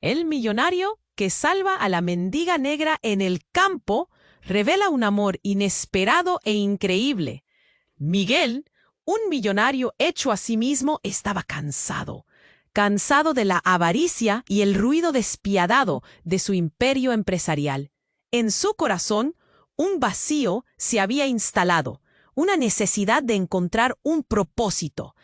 El millonario que salva a la mendiga negra en el campo revela un amor inesperado e increíble. Miguel, un millonario hecho a sí mismo, estaba cansado de la avaricia y el ruido despiadado de su imperio empresarial. En su corazón, un vacío se había instalado, una necesidad de encontrar un propósito.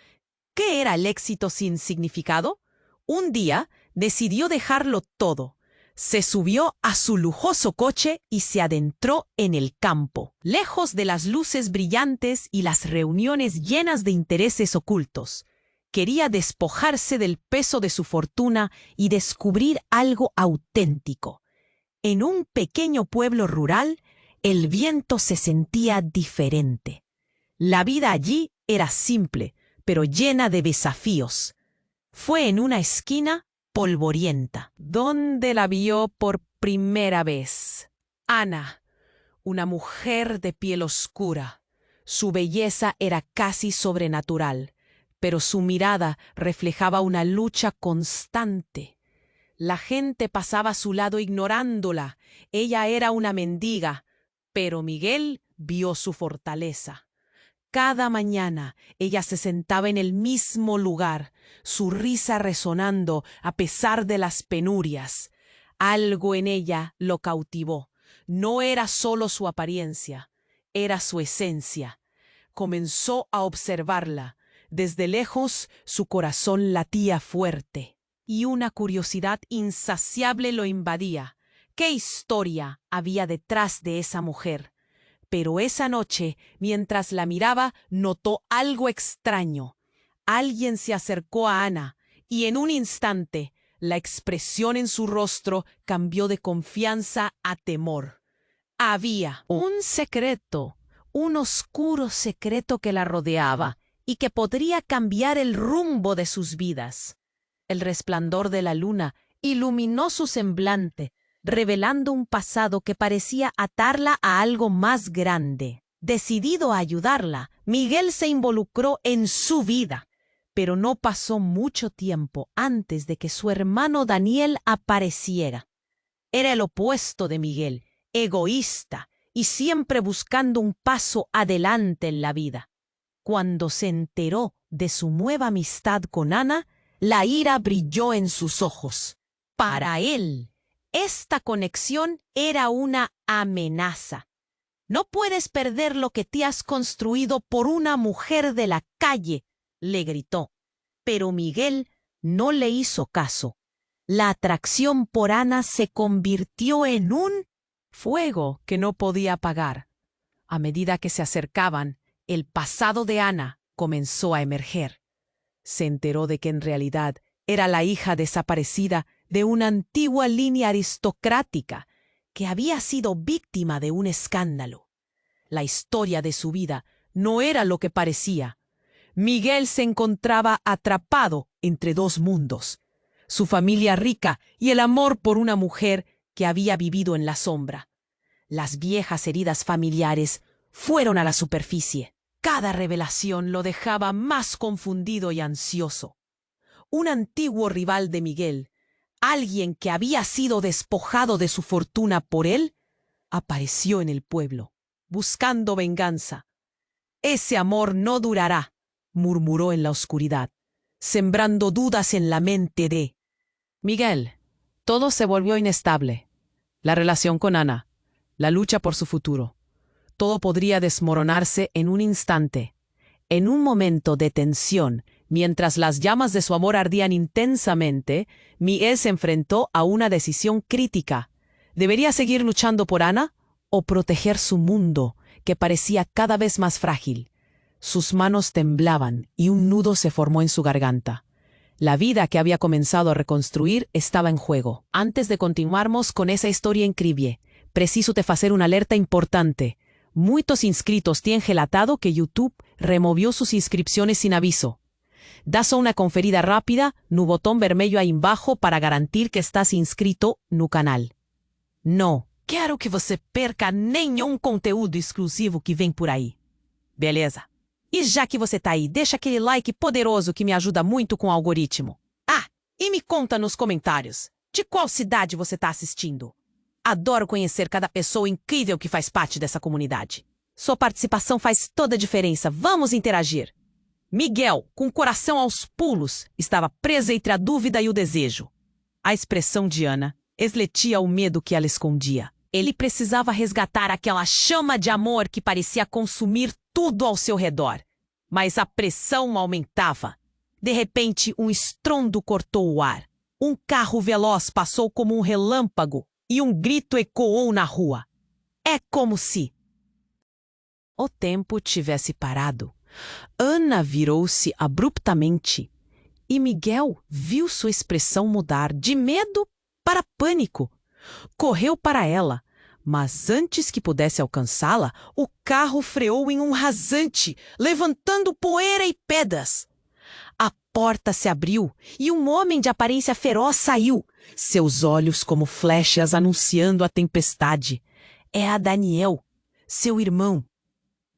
¿Qué era el éxito sin significado? Un día decidió dejarlo todo. Se subió a su lujoso coche y se adentró en el campo, lejos de las luces brillantes y las reuniones llenas de intereses ocultos. Quería despojarse del peso de su fortuna y descubrir algo auténtico. En un pequeño pueblo rural, el viento se sentía diferente. La vida allí era simple, pero llena de desafíos. Fue en una esquina polvorienta donde la vio por primera vez. Ana, una mujer de piel oscura. Su belleza era casi sobrenatural, pero su mirada reflejaba una lucha constante. La gente pasaba a su lado ignorándola. Ella era una mendiga, pero Miguel vio su fortaleza. Cada mañana ella se sentaba en el mismo lugar, su risa resonando a pesar de las penurias. Algo en ella lo cautivó. No era solo su apariencia, era su esencia. Comenzó a observarla. Desde lejos su corazón latía fuerte y una curiosidad insaciable lo invadía. ¿Qué historia había detrás de esa mujer? Pero esa noche, mientras la miraba, notó algo extraño. Alguien se acercó a Ana y en un instante la expresión en su rostro cambió de confianza a temor. Había un secreto, un oscuro secreto que la rodeaba y que podría cambiar el rumbo de sus vidas. El resplandor de la luna iluminó su semblante, revelando un pasado que parecía atarla a algo más grande. Decidido a ayudarla, Miguel se involucró en su vida, pero no pasó mucho tiempo antes de que su hermano Daniel apareciera. Era el opuesto de Miguel, egoísta y siempre buscando un paso adelante en la vida. Cuando se enteró de su nueva amistad con Ana, la ira brilló en sus ojos. Para él, esta conexión era una amenaza. No puedes perder lo que te has construido por una mujer de la calle, le gritó. Pero Miguel no le hizo caso. La atracción por Ana se convirtió en un fuego que no podía apagar. A medida que se acercaban, el pasado de Ana comenzó a emerger. Se enteró de que en realidad era la hija desaparecida de una antigua línea aristocrática que había sido víctima de un escándalo. La historia de su vida no era lo que parecía. Miguel se encontraba atrapado entre dos mundos: su familia rica y el amor por una mujer que había vivido en la sombra. Las viejas heridas familiares fueron a la superficie. Cada revelación lo dejaba más confundido y ansioso. Un antiguo rival de Miguel, alguien que había sido despojado de su fortuna por él, apareció en el pueblo, buscando venganza. «Ese amor no durará», murmuró en la oscuridad, sembrando dudas en la mente de Miguel. Todo se volvió inestable. La relación con Ana, la lucha por su futuro. Todo podría desmoronarse en un instante. En un momento de tensión, mientras las llamas de su amor ardían intensamente, Miguel se enfrentó a una decisión crítica. ¿Debería seguir luchando por Ana o proteger su mundo, que parecía cada vez más frágil? Sus manos temblaban y un nudo se formó en su garganta. La vida que había comenzado a reconstruir estaba en juego. Antes de continuarmos con esa historia increíble, preciso te hacer una alerta importante. Muchos inscritos tienen relatado que YouTube removió sus inscripciones sin aviso. Da só una conferida rápida no botón vermelho aí embaixo para garantir que estás inscrito no canal. Não quero que você perca nenhum conteúdo exclusivo que vem por aí. Beleza? E já que você tá aí, deixa aquele like poderoso que me ajuda muito com o algoritmo. Ah, e me conta nos comentários. De qual cidade você está assistindo? Adoro conhecer cada pessoa incrível que faz parte dessa comunidade. Sua participação faz toda a diferença. Vamos interagir. Miguel, com o coração aos pulos, estava preso entre a dúvida e o desejo. A expressão de Ana refletia o medo que ela escondia. Ele precisava resgatar aquela chama de amor que parecia consumir tudo ao seu redor. Mas a pressão aumentava. De repente, um estrondo cortou o ar. Um carro veloz passou como um relâmpago e um grito ecoou na rua. É como se o tempo tivesse parado. Ana virou-se abruptamente e Miguel viu sua expressão mudar de medo para pânico. Correu para ela, mas antes que pudesse alcançá-la, o carro freou em um rasante, levantando poeira e pedras. A porta se abriu e um homem de aparência feroz saiu, seus olhos como flechas anunciando a tempestade. É a Daniel, seu irmão.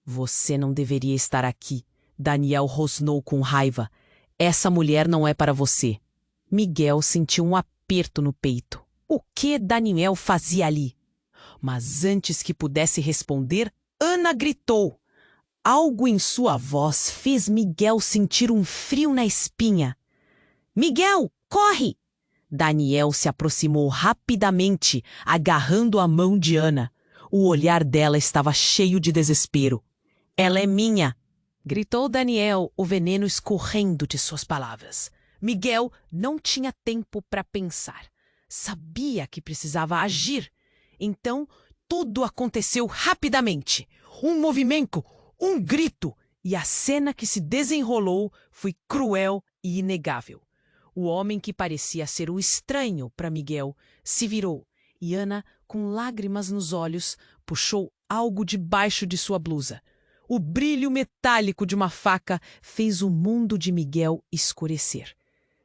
Você não deveria estar aqui, Daniel rosnou com raiva. Essa mulher não é para você. Miguel sentiu um aperto no peito. O que Daniel fazia ali? Mas antes que pudesse responder, Ana gritou. Algo em sua voz fez Miguel sentir um frio na espinha. Miguel, corre! Daniel se aproximou rapidamente, agarrando a mão de Ana. O olhar dela estava cheio de desespero. Ela é minha! Gritou Daniel, o veneno escorrendo de suas palavras. Miguel não tinha tempo para pensar. Sabia que precisava agir. Então, tudo aconteceu rapidamente. Um movimento, um grito, e a cena que se desenrolou foi cruel e inegável. O homem que parecia ser um estranho para Miguel se virou e Ana, com lágrimas nos olhos, puxou algo debaixo de sua blusa. O brilho metálico de uma faca fez o mundo de Miguel escurecer.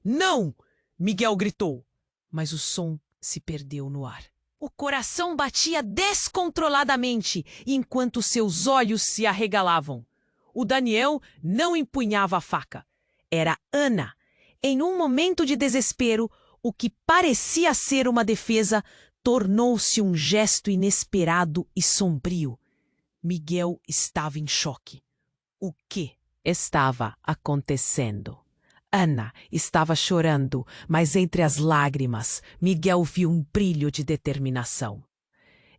Não! Miguel gritou, mas o som se perdeu no ar. O coração batia descontroladamente enquanto seus olhos se arregalavam. O Daniel não empunhava a faca. Era Ana. Em um momento de desespero, o que parecia ser uma defesa tornou-se um gesto inesperado e sombrio. Miguel estava em choque. O que estava acontecendo? Ana estava chorando, mas entre as lágrimas, Miguel viu um brilho de determinação.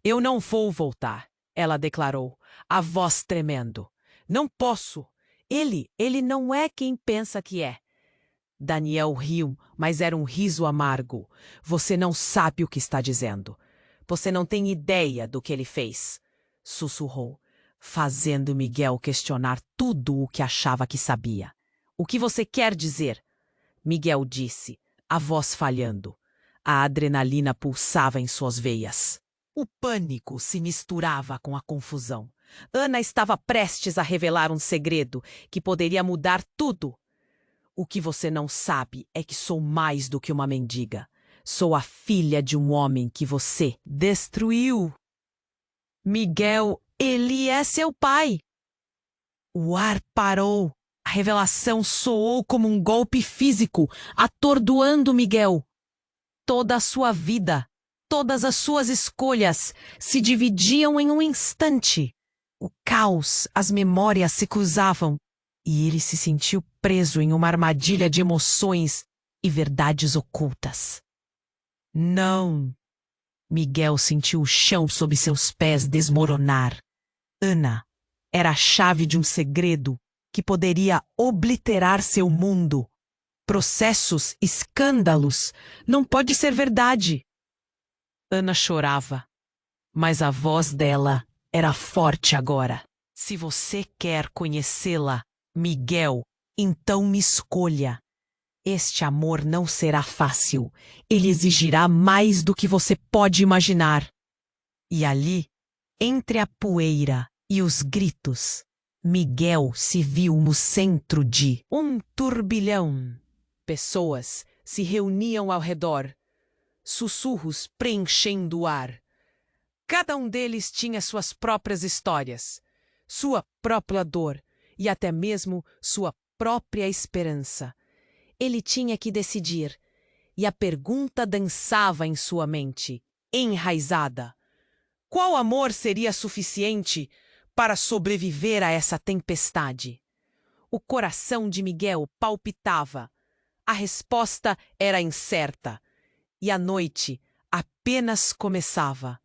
Eu não vou voltar, ela declarou, a voz tremendo. Não posso. Ele não é quem pensa que é. Daniel riu, mas era um riso amargo. Você não sabe o que está dizendo. Você não tem ideia do que ele fez. Sussurrou, fazendo Miguel questionar tudo o que achava que sabia. O que você quer dizer? Miguel disse, a voz falhando. A adrenalina pulsava em suas veias. O pânico se misturava com a confusão. Ana estava prestes a revelar um segredo que poderia mudar tudo. O que você não sabe é que sou mais do que uma mendiga. Sou a filha de um homem que você destruiu. Miguel, ele é seu pai. O ar parou. A revelação soou como um golpe físico, atordoando Miguel. Toda a sua vida, todas as suas escolhas se dividiam em um instante. O caos, as memórias se cruzavam, e ele se sentiu preso em uma armadilha de emoções e verdades ocultas. Não! Miguel sentiu o chão sob seus pés desmoronar. Ana era a chave de um segredo que poderia obliterar seu mundo. Processos, escândalos, não pode ser verdade. Ana chorava, mas a voz dela era forte agora. Se você quer conhecê-la, Miguel, então me escolha. Este amor não será fácil. Ele exigirá mais do que você pode imaginar. E ali, entre a poeira e os gritos, Miguel se viu no centro de um turbilhão. Pessoas se reuniam ao redor, sussurros preenchendo o ar. Cada um deles tinha suas próprias histórias, sua própria dor e até mesmo sua própria esperança. Ele tinha que decidir. e a pergunta dançava em sua mente, enraizada. Qual amor seria suficiente para sobreviver a essa tempestade? O coração de Miguel palpitava. A resposta era incerta, e a noite apenas começava.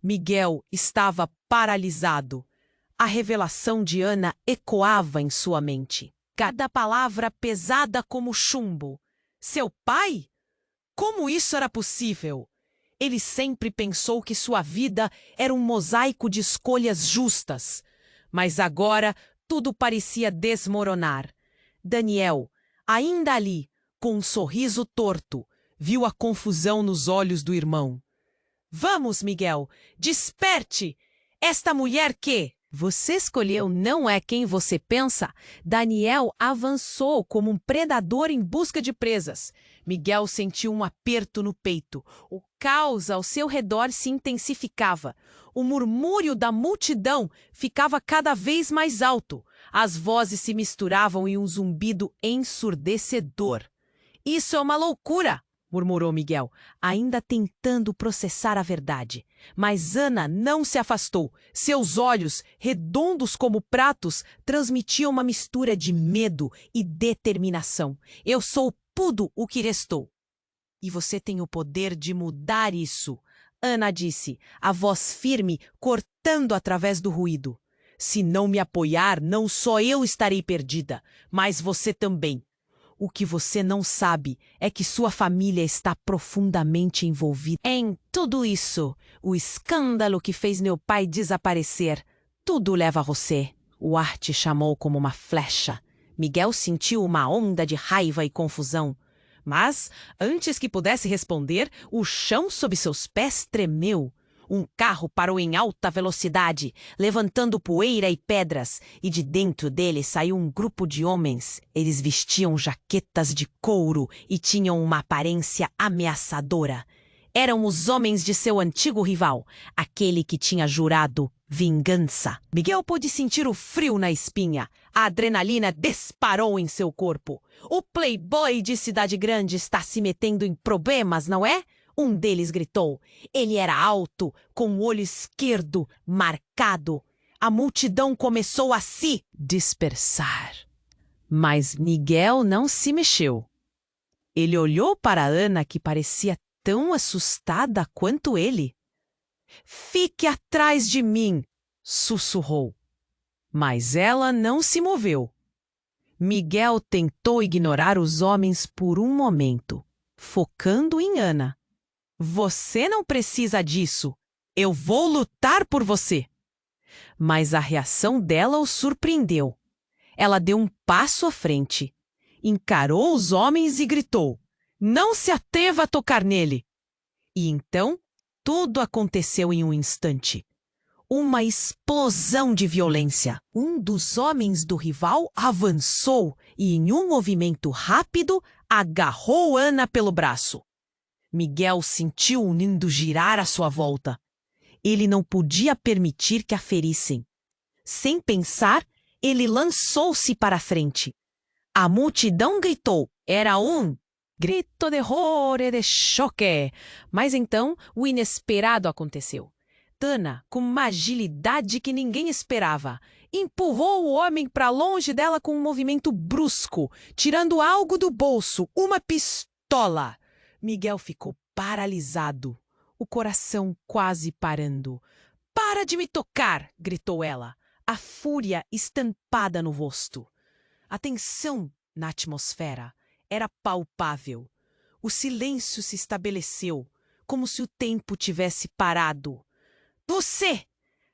Miguel estava paralisado. A revelação de Ana ecoava em sua mente. Cada palavra pesada como chumbo. Seu pai? Como isso era possível? Ele sempre pensou que sua vida era um mosaico de escolhas justas. Mas agora tudo parecia desmoronar. Daniel, ainda ali, com um sorriso torto, viu a confusão nos olhos do irmão. Vamos, Miguel, desperte! Esta mulher que você escolheu não é quem você pensa. Daniel avançou como um predador em busca de presas. Miguel sentiu um aperto no peito. O caos ao seu redor se intensificava. O murmúrio da multidão ficava cada vez mais alto. As vozes se misturavam em um zumbido ensurdecedor. Isso é uma loucura! Murmurou Miguel, ainda tentando processar a verdade. Mas Ana não se afastou. Seus olhos, redondos como pratos, transmitiam uma mistura de medo e determinação. Eu sou tudo o que restou. E você tem o poder de mudar isso, Ana disse, a voz firme cortando através do ruído. Se não me apoiar, não só eu estarei perdida, mas você também. O que você não sabe é que sua família está profundamente envolvida em tudo isso. O escândalo que fez meu pai desaparecer. Tudo leva a você. O ar te chamou como uma flecha. Miguel sentiu uma onda de raiva e confusão. Mas, antes que pudesse responder, o chão sob seus pés tremeu. Um carro parou em alta velocidade, levantando poeira e pedras, e de dentro dele saiu um grupo de homens. Eles vestiam jaquetas de couro e tinham uma aparência ameaçadora. Eram os homens de seu antigo rival, aquele que tinha jurado vingança. Miguel pôde sentir o frio na espinha. A adrenalina disparou em seu corpo. O playboy de cidade grande está se metendo em problemas, não é? Um deles gritou. Ele era alto, com o olho esquerdo marcado. A multidão começou a se dispersar. Mas Miguel não se mexeu. Ele olhou para Ana, que parecia tão assustada quanto ele. Fique atrás de mim, sussurrou. Mas ela não se moveu. Miguel tentou ignorar os homens por um momento, focando em Ana. Você não precisa disso. Eu vou lutar por você. Mas a reação dela o surpreendeu. Ela deu um passo à frente, encarou os homens e gritou: Não se atreva a tocar nele! E então, tudo aconteceu em um instante. Uma explosão de violência. Um dos homens do rival avançou e, em um movimento rápido, agarrou Ana pelo braço. Miguel sentiu o mundo girar à sua volta. Ele não podia permitir que a ferissem. Sem pensar, ele lançou-se para a frente. A multidão gritou. Era um grito de horror e de choque. Mas então o inesperado aconteceu. Ana, com uma agilidade que ninguém esperava, empurrou o homem para longe dela com um movimento brusco, tirando algo do bolso, uma pistola. Miguel ficou paralisado, o coração quase parando. Para de me tocar! Gritou ela, a fúria estampada no rosto. A tensão na atmosfera era palpável. O silêncio se estabeleceu, como se o tempo tivesse parado.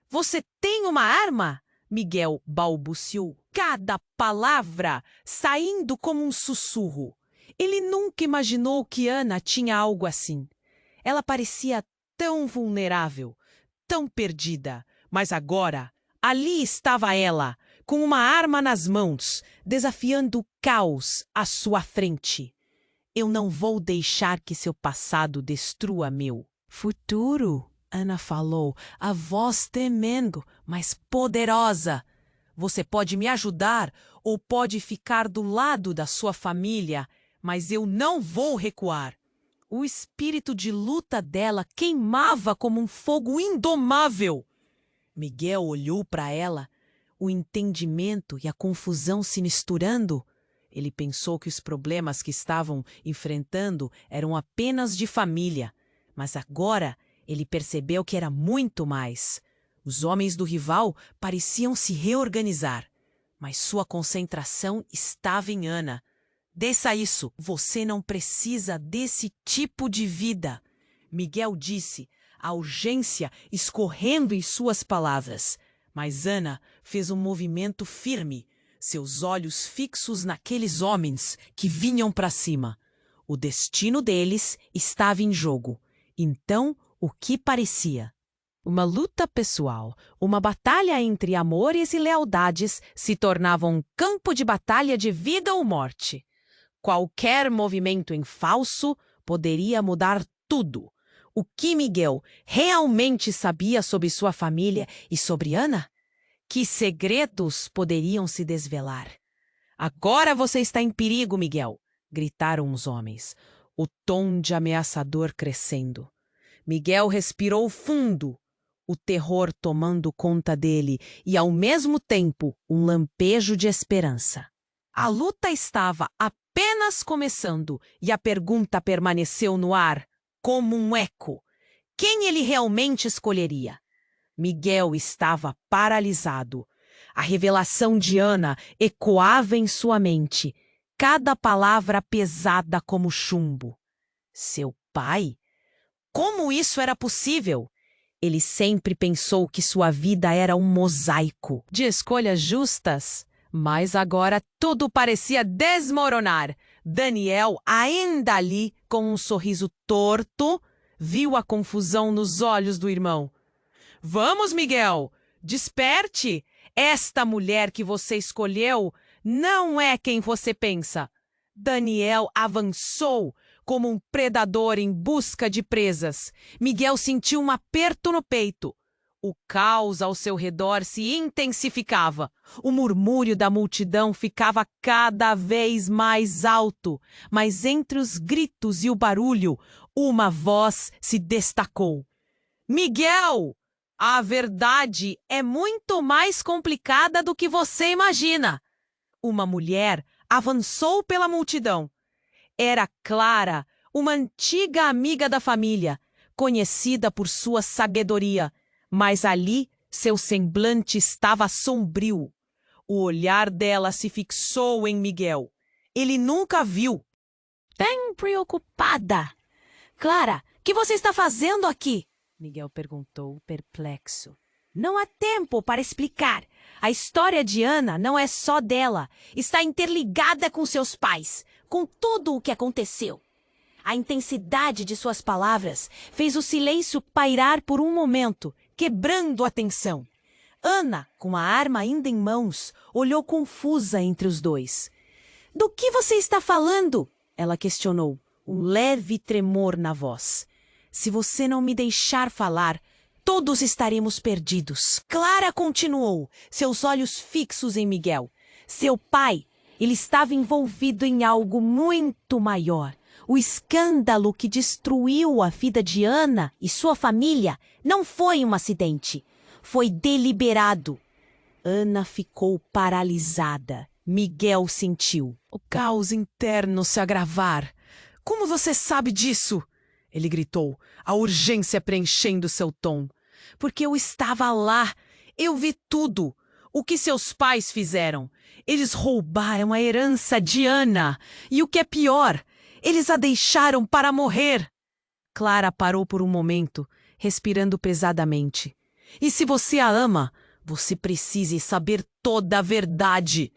Você tem uma arma? Miguel balbuciou, cada palavra saindo como um sussurro. Ele nunca imaginou que Ana tinha algo assim. Ela parecia tão vulnerável, tão perdida. Mas agora, ali estava ela, com uma arma nas mãos, desafiando o caos à sua frente. Eu não vou deixar que seu passado destrua meu futuro, Ana falou, a voz tremendo, mas poderosa. Você pode me ajudar ou pode ficar do lado da sua família, mas eu não vou recuar. O espírito de luta dela queimava como um fogo indomável. Miguel olhou para ela, o entendimento e a confusão se misturando. Ele pensou que os problemas que estavam enfrentando eram apenas de família, mas agora ele percebeu que era muito mais. Os homens do rival pareciam se reorganizar, mas sua concentração estava em Ana. Desça isso, você não precisa desse tipo de vida, Miguel disse, a urgência escorrendo em suas palavras. Mas Ana fez um movimento firme, seus olhos fixos naqueles homens que vinham para cima. O destino deles estava em jogo. Então, o que parecia? Uma luta pessoal, uma batalha entre amores e lealdades se tornava um campo de batalha de vida ou morte. Qualquer movimento em falso poderia mudar tudo. O que Miguel realmente sabia sobre sua família e sobre Ana? Que segredos poderiam se desvelar? Agora você está em perigo, Miguel, gritaram os homens, o tom de ameaçador crescendo. Miguel respirou fundo, o terror tomando conta dele e, ao mesmo tempo, um lampejo de esperança. A luta estava apenas começando e a pergunta permaneceu no ar, como um eco. Quem ele realmente escolheria? Miguel estava paralisado. A revelação de Ana ecoava em sua mente, cada palavra pesada como chumbo. Seu pai? Como isso era possível? Ele sempre pensou que sua vida era um mosaico de escolhas justas, mas agora tudo parecia desmoronar. Daniel, ainda ali, com um sorriso torto, viu a confusão nos olhos do irmão. Vamos, Miguel, desperte! Esta mulher que você escolheu não é quem você pensa. Daniel avançou como um predador em busca de presas. Miguel sentiu um aperto no peito. O caos ao seu redor se intensificava. O murmúrio da multidão ficava cada vez mais alto, mas entre os gritos e o barulho, uma voz se destacou. Miguel! A verdade é muito mais complicada do que você imagina. Uma mulher avançou pela multidão. Era Clara, uma antiga amiga da família, conhecida por sua sabedoria, mas ali seu semblante estava sombrio. O olhar dela se fixou em Miguel. Ele nunca viu. Bem preocupada. Clara, o que você está fazendo aqui? Miguel perguntou, perplexo. Não há tempo para explicar. A história de Ana não é só dela. Está interligada com seus pais, com tudo o que aconteceu. A intensidade de suas palavras fez o silêncio pairar por um momento, quebrando a tensão. Ana, com a arma ainda em mãos, olhou confusa entre os dois. Do que você está falando? Ela questionou, um leve tremor na voz. Se você não me deixar falar, todos estaremos perdidos. Clara continuou, seus olhos fixos em Miguel. Seu pai, ele estava envolvido em algo muito maior. O escândalo que destruiu a vida de Ana e sua família não foi um acidente. Foi deliberado. Ana ficou paralisada. Miguel sentiu o caos interno se agravar. Como você sabe disso? Ele gritou, a urgência preenchendo seu tom. Porque eu estava lá. Eu vi tudo. O que seus pais fizeram. Eles roubaram a herança de Ana. E o que é pior, eles a deixaram para morrer. Clara parou por um momento, respirando pesadamente. E se você a ama, você precisa saber toda a verdade.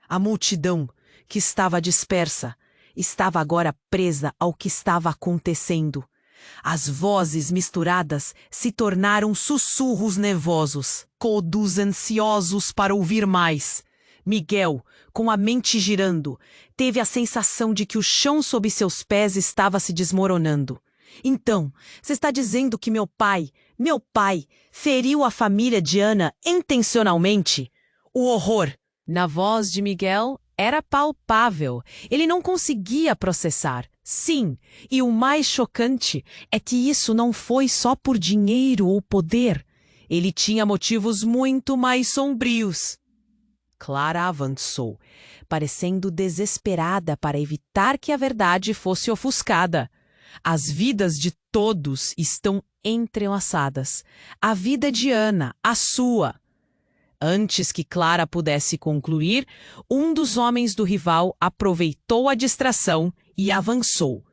A multidão, que estava dispersa, estava agora presa ao que estava acontecendo. As vozes misturadas se tornaram sussurros nervosos, codos ansiosos para ouvir mais. Miguel, com a mente girando, teve a sensação de que o chão sob seus pés estava se desmoronando. Então, você está dizendo que meu pai, feriu a família de Ana intencionalmente? O horror! Na voz de Miguel era palpável. Ele não conseguia processar. Sim, e o mais chocante é que isso não foi só por dinheiro ou poder. Ele tinha motivos muito mais sombrios. Clara avançou, parecendo desesperada para evitar que a verdade fosse ofuscada. As vidas de todos estão entrelaçadas. A vida de Ana, a sua. Antes que Clara pudesse concluir, um dos homens do rival aproveitou a distração e avançou.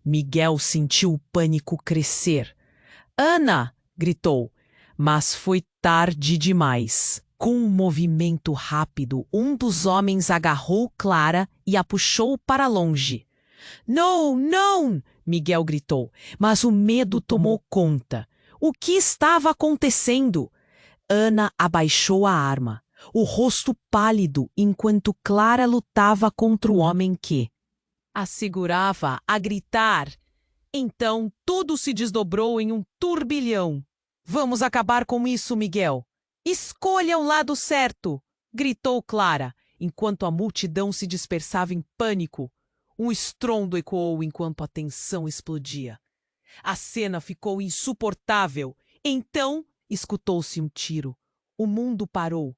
Miguel sentiu o pânico crescer. Ana! Gritou, mas foi tarde demais. Com um movimento rápido, um dos homens agarrou Clara e a puxou para longe. Não, não! Miguel gritou, mas o medo tomou conta. O que estava acontecendo? Ana abaixou a arma, o rosto pálido enquanto Clara lutava contra o homem que a segurava a gritar. Então tudo se desdobrou em um turbilhão. Vamos acabar com isso, Miguel. Escolha o lado certo, gritou Clara, enquanto a multidão se dispersava em pânico. Um estrondo ecoou enquanto a tensão explodia. A cena ficou insuportável. Então escutou-se um tiro. O mundo parou.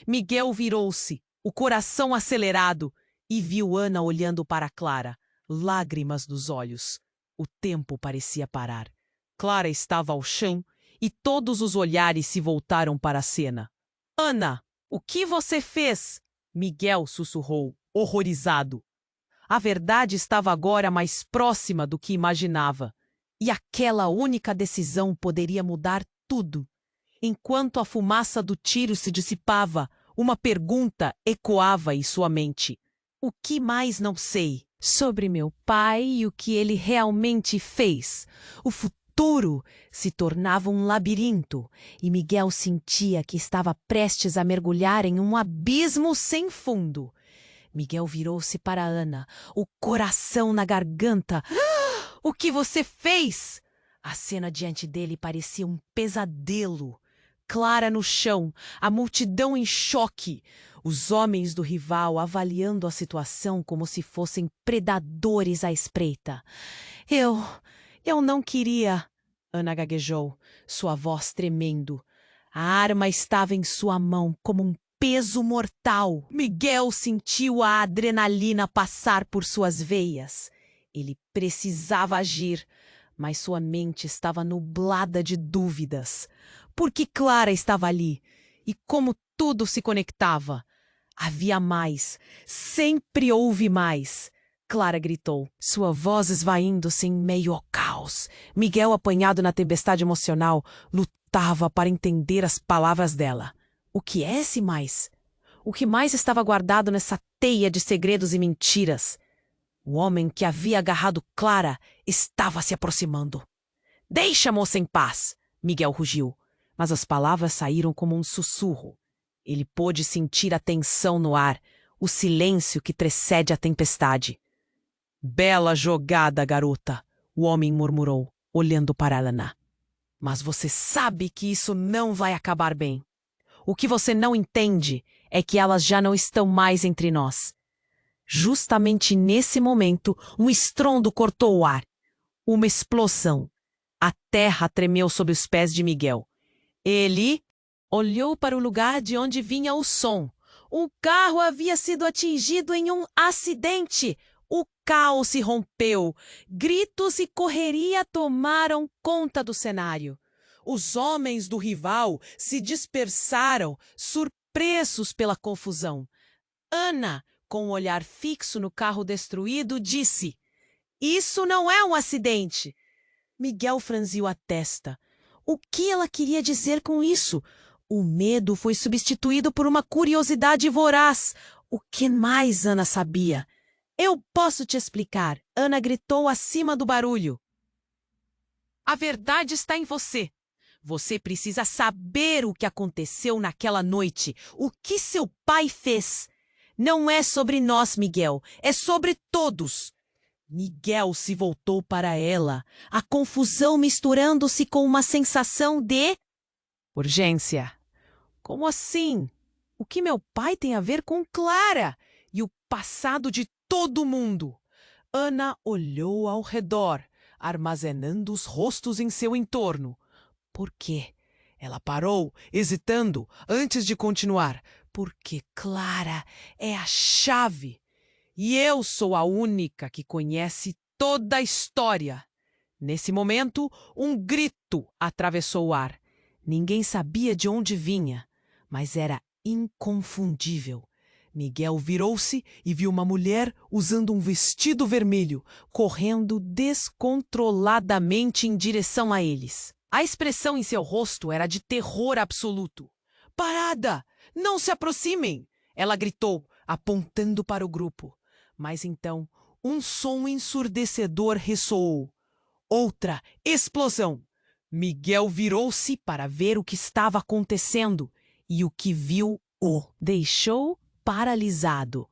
Miguel virou-se, o coração acelerado, e viu Ana olhando para Clara, lágrimas nos olhos. O tempo parecia parar. Clara estava ao chão e todos os olhares se voltaram para a cena. Ana, o que você fez? Miguel sussurrou, horrorizado. A verdade estava agora mais próxima do que imaginava. E aquela única decisão poderia mudar tudo. Enquanto a fumaça do tiro se dissipava, uma pergunta ecoava em sua mente. O que mais não sei sobre meu pai e o que ele realmente fez? O futuro se tornava um labirinto e Miguel sentia que estava prestes a mergulhar em um abismo sem fundo. Miguel virou-se para Ana, o coração na garganta. Ah! O que você fez? A cena diante dele parecia um pesadelo. Clara no chão, a multidão em choque. Os homens do rival avaliando a situação como se fossem predadores à espreita. Eu não queria, Ana gaguejou, sua voz tremendo. A arma estava em sua mão como um peso mortal. Miguel sentiu a adrenalina passar por suas veias. Ele precisava agir, mas sua mente estava nublada de dúvidas. Por que Clara estava ali? E como tudo se conectava? Havia mais. Sempre houve mais. Clara gritou, sua voz esvaindo-se em meio ao caos. Miguel, apanhado na tempestade emocional, lutava para entender as palavras dela. O que é esse mais? O que mais estava guardado nessa teia de segredos e mentiras? O homem que havia agarrado Clara estava se aproximando. Deixa a moça em paz, Miguel rugiu, mas as palavras saíram como um sussurro. Ele pôde sentir a tensão no ar, o silêncio que precede a tempestade. Bela jogada, garota, o homem murmurou, olhando para Ana. Mas você sabe que isso não vai acabar bem. O que você não entende é que elas já não estão mais entre nós. Justamente nesse momento, um estrondo cortou o ar. Uma explosão. A terra tremeu sob os pés de Miguel. Ele olhou para o lugar de onde vinha o som. O carro havia sido atingido em um acidente. O caos se rompeu. Gritos e correria tomaram conta do cenário. Os homens do rival se dispersaram, surpresos pela confusão. Ana, com o olhar fixo no carro destruído, disse: Isso não é um acidente. Miguel franziu a testa. O que ela queria dizer com isso? O medo foi substituído por uma curiosidade voraz. O que mais Ana sabia? Eu posso te explicar, Ana gritou acima do barulho. A verdade está em você. Você precisa saber o que aconteceu naquela noite, o que seu pai fez. Não é sobre nós, Miguel, é sobre todos. Miguel se voltou para ela, a confusão misturando-se com uma sensação de urgência. Como assim? O que meu pai tem a ver com Clara e o passado de todo mundo? Ana olhou ao redor, armazenando os rostos em seu entorno. Por quê? Ela parou, hesitando, antes de continuar. Porque Clara é a chave. E eu sou a única que conhece toda a história. Nesse momento, um grito atravessou o ar. Ninguém sabia de onde vinha, mas era inconfundível. Miguel virou-se e viu uma mulher usando um vestido vermelho, correndo descontroladamente em direção a eles. A expressão em seu rosto era de terror absoluto. "Parada! Não se aproximem!" ela gritou, apontando para o grupo. Mas então, um som ensurdecedor ressoou. Outra explosão! Miguel virou-se para ver o que estava acontecendo e o que viu o deixou paralisado.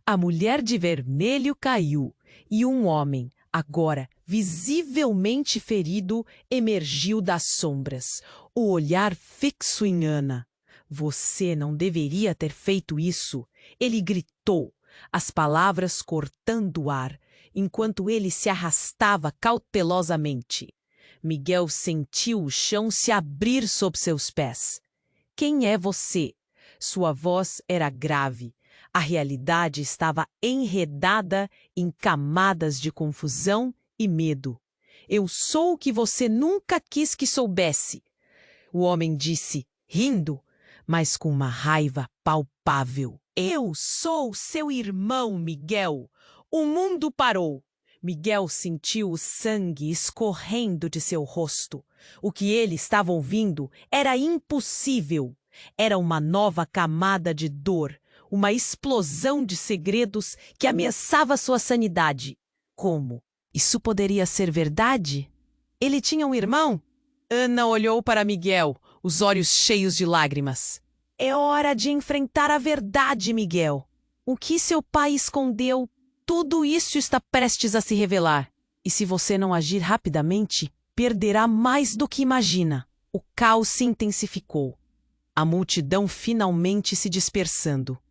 A mulher de vermelho caiu e um homem, agora visivelmente ferido, emergiu das sombras, o olhar fixo em Ana. "Você não deveria ter feito isso", ele gritou, as palavras cortando o ar, enquanto ele se arrastava cautelosamente. Miguel sentiu o chão se abrir sob seus pés. "Quem é você?" Sua voz era grave. A realidade estava enredada em camadas de confusão e medo. "Eu sou o que você nunca quis que soubesse", o homem disse, rindo, mas com uma raiva palpável. "Eu sou seu irmão, Miguel." O mundo parou. Miguel sentiu o sangue escorrendo de seu rosto. O que ele estava ouvindo era impossível. Era uma nova camada de dor, uma explosão de segredos que ameaçava sua sanidade. Como? Isso poderia ser verdade? Ele tinha um irmão? Ana olhou para Miguel, os olhos cheios de lágrimas. "É hora de enfrentar a verdade, Miguel. O que seu pai escondeu, tudo isso está prestes a se revelar. E se você não agir rapidamente, perderá mais do que imagina." O caos se intensificou. A multidão finalmente se dispersando.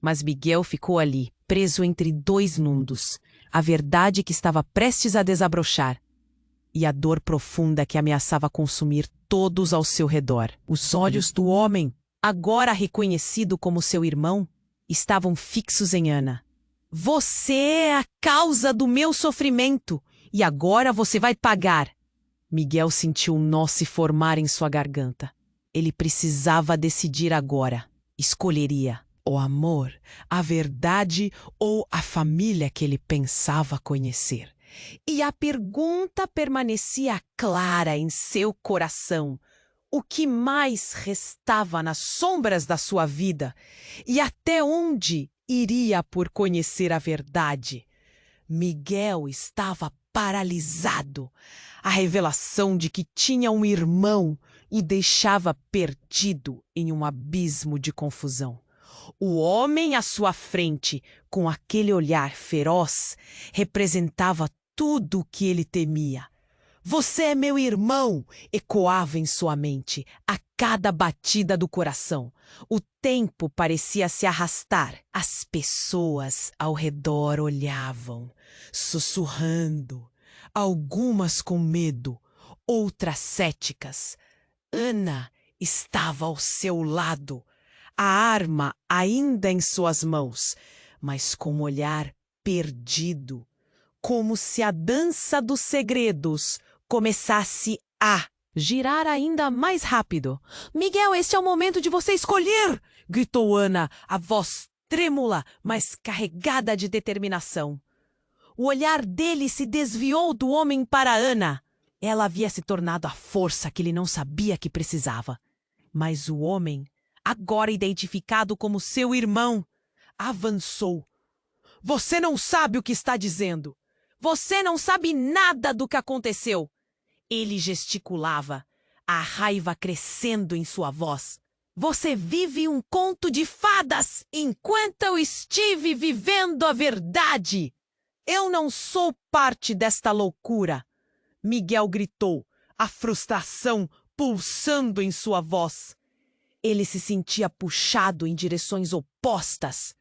Mas Miguel ficou ali, preso entre dois mundos. A verdade que estava prestes a desabrochar e a dor profunda que ameaçava consumir todos ao seu redor. Os olhos do homem, agora reconhecido como seu irmão, estavam fixos em Ana. "Você é a causa do meu sofrimento e agora você vai pagar." Miguel sentiu um nó se formar em sua garganta. Ele precisava decidir agora. Escolheria o amor, a verdade ou a família que ele pensava conhecer. E a pergunta permanecia clara em seu coração. O que mais restava nas sombras da sua vida? E até onde iria por conhecer a verdade? Miguel estava paralisado. A revelação de que tinha um irmão o deixava perdido em um abismo de confusão. O homem à sua frente, com aquele olhar feroz, representava tudo o que ele temia. "Você é meu irmão", ecoava em sua mente, a cada batida do coração. O tempo parecia se arrastar. As pessoas ao redor olhavam, sussurrando, algumas com medo, outras céticas. Ana estava ao seu lado, a arma ainda em suas mãos, mas com um olhar perdido, como se a dança dos segredos começasse a girar ainda mais rápido. "Miguel, este é o momento de você escolher!" gritou Ana, a voz trêmula, mas carregada de determinação. O olhar dele se desviou do homem para Ana. Ela havia se tornado a força que ele não sabia que precisava. Mas o homem, agora identificado como seu irmão, avançou. "Você não sabe o que está dizendo. Você não sabe nada do que aconteceu." Ele gesticulava, a raiva crescendo em sua voz. "Você vive um conto de fadas enquanto eu estive vivendo a verdade. Eu não sou parte desta loucura." Miguel gritou, a frustração pulsando em sua voz. Ele se sentia puxado em direções opostas,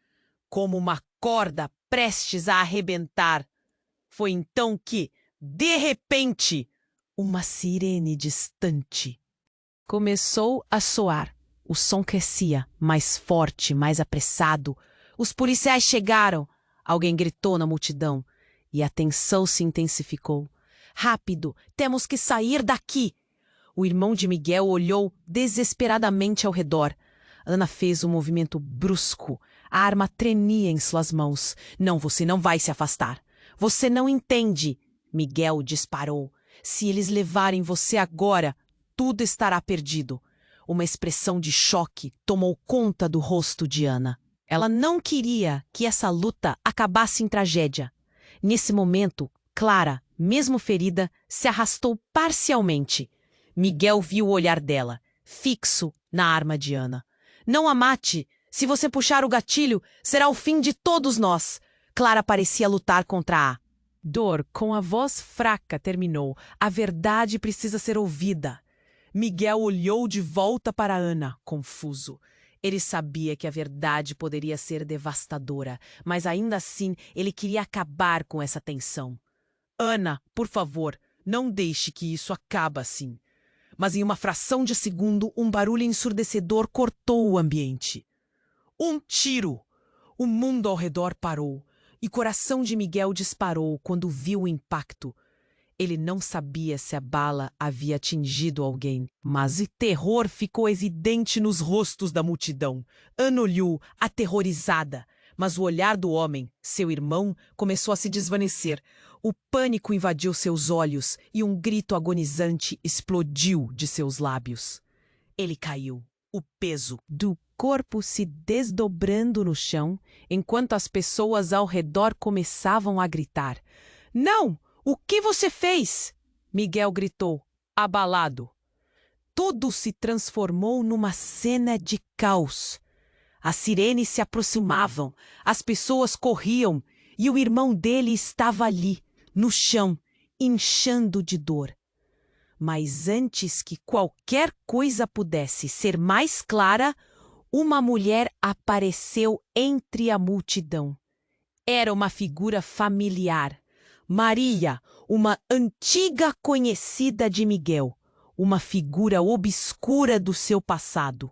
como uma corda prestes a arrebentar. Foi então que, de repente, uma sirene distante começou a soar. O som crescia, mais forte, mais apressado. Os policiais chegaram. Alguém gritou na multidão e a tensão se intensificou. Rápido, temos que sair daqui! O irmão de Miguel olhou desesperadamente ao redor. Ana fez um movimento brusco. A arma tremia em suas mãos. Não, você não vai se afastar. Você não entende. Miguel disparou. Se eles levarem você agora, tudo estará perdido. Uma expressão de choque tomou conta do rosto de Ana. Ela não queria que essa luta acabasse em tragédia. Nesse momento, Clara, mesmo ferida, se arrastou parcialmente. Miguel viu o olhar dela, fixo na arma de Ana. Não a mate! Se você puxar o gatilho, será o fim de todos nós! Clara parecia lutar contra a dor. Com a voz fraca, terminou. A verdade precisa ser ouvida. Miguel olhou de volta para Ana, confuso. Ele sabia que a verdade poderia ser devastadora, mas ainda assim ele queria acabar com essa tensão. Ana, por favor, não deixe que isso acabe assim. Mas em uma fração de segundo, um barulho ensurdecedor cortou o ambiente. Um tiro! O mundo ao redor parou, e o coração de Miguel disparou quando viu o impacto. Ele não sabia se a bala havia atingido alguém, mas o terror ficou evidente nos rostos da multidão. Ana olhou, aterrorizada, mas o olhar do homem, seu irmão, começou a se desvanecer. O pânico invadiu seus olhos e um grito agonizante explodiu de seus lábios. Ele caiu, o peso do corpo se desdobrando no chão, enquanto as pessoas ao redor começavam a gritar. Não! O que você fez? Miguel gritou, abalado. Tudo se transformou numa cena de caos. As sirenes se aproximavam, as pessoas corriam e o irmão dele estava ali, no chão, inchando de dor. Mas antes que qualquer coisa pudesse ser mais clara, uma mulher apareceu entre a multidão. Era uma figura familiar. Maria, uma antiga conhecida de Miguel, uma figura obscura do seu passado.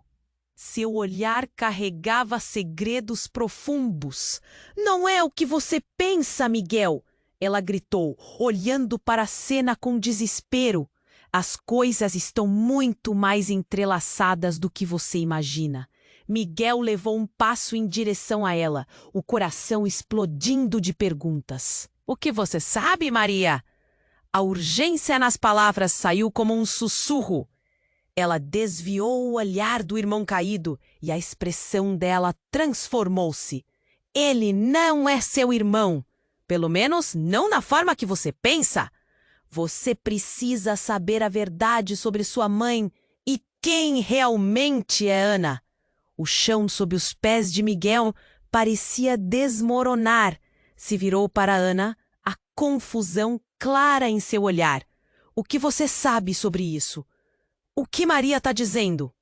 Seu olhar carregava segredos profundos. Não é o que você pensa, Miguel! Ela gritou, olhando para a cena com desespero. As coisas estão muito mais entrelaçadas do que você imagina. Miguel levou um passo em direção a ela, o coração explodindo de perguntas. O que você sabe, Maria? A urgência nas palavras saiu como um sussurro. Ela desviou o olhar do irmão caído e a expressão dela transformou-se. Ele não é seu irmão. Pelo menos não na forma que você pensa. Você precisa saber a verdade sobre sua mãe e quem realmente é Ana. O chão sob os pés de Miguel parecia desmoronar. Se virou para Ana, a confusão clara em seu olhar. O que você sabe sobre isso? O que Maria está dizendo?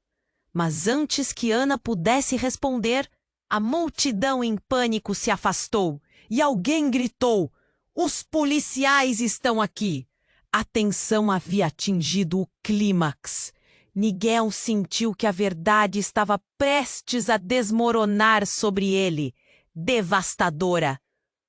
Mas antes que Ana pudesse responder, a multidão em pânico se afastou e alguém gritou: "Os policiais estão aqui!" A tensão havia atingido o clímax. Miguel sentiu que a verdade estava prestes a desmoronar sobre ele, devastadora.